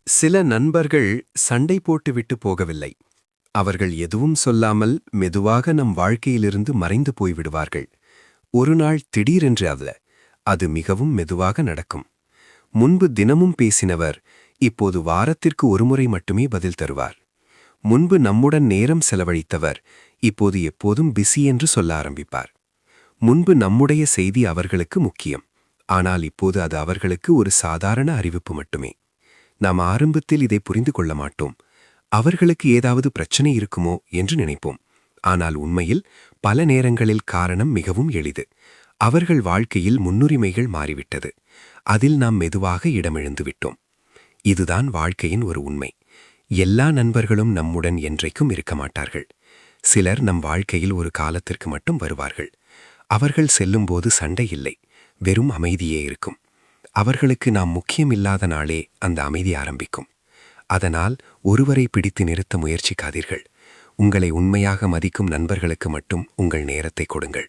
சில நண்பர்கள் சண்டை போட்டுவிட்டு போகவில்லை. அவர்கள் எதுவும் சொல்லாமல் மெதுவாக நம் வாழ்க்கையிலிருந்து மறைந்து போய்விடுவார்கள். ஒரு நாள் திடீரென்று அல்ல, அது மிகவும் மெதுவாக நடக்கும். முன்பு தினமும் பேசினவர் இப்போது வாரத்திற்கு ஒருமுறை மட்டுமே பதில் தருவார். முன்பு நம்முடன் நேரம் செலவழித்தவர் இப்போது எப்போதும் பிஸி என்று சொல்ல ஆரம்பிப்பார். முன்பு நம்முடைய செய்தி அவர்களுக்கு முக்கியம், ஆனால் இப்போது அது அவர்களுக்கு ஒரு சாதாரண அறிவிப்பு மட்டுமே. நாம் ஆரம்பத்தில் இதை புரிந்து கொள்ள மாட்டோம். அவர்களுக்கு ஏதாவது பிரச்சனை இருக்குமோ என்று நினைப்போம். ஆனால் உண்மையில் பல நேரங்களில் காரணம் மிகவும் எளிது. அவர்கள் வாழ்க்கையில் முன்னுரிமைகள் மாறிவிட்டது. அதில் நாம் மெதுவாக இடமிழந்து விட்டோம். இதுதான் வாழ்க்கையின் ஒரு உண்மை. எல்லா நண்பர்களும் நம்முடன் என்றைக்கும் இருக்க மாட்டார்கள். சிலர் நம் வாழ்க்கையில் ஒரு காலத்திற்கு மட்டும் வருவார்கள். அவர்கள் செல்லும்போது சண்டை இல்லை, வெறும் அமைதியே இருக்கும். அவர்களுக்கு நாம் முக்கியமில்லாத நாளே அந்த அமைதி ஆரம்பிக்கும். அதனால் ஒருவரை பிடித்து நிறுத்த முயற்சிக்காதீர்கள். உங்களை உண்மையாக மதிக்கும் நண்பர்களுக்கு மட்டும் உங்கள் நேரத்தை கொடுங்கள்.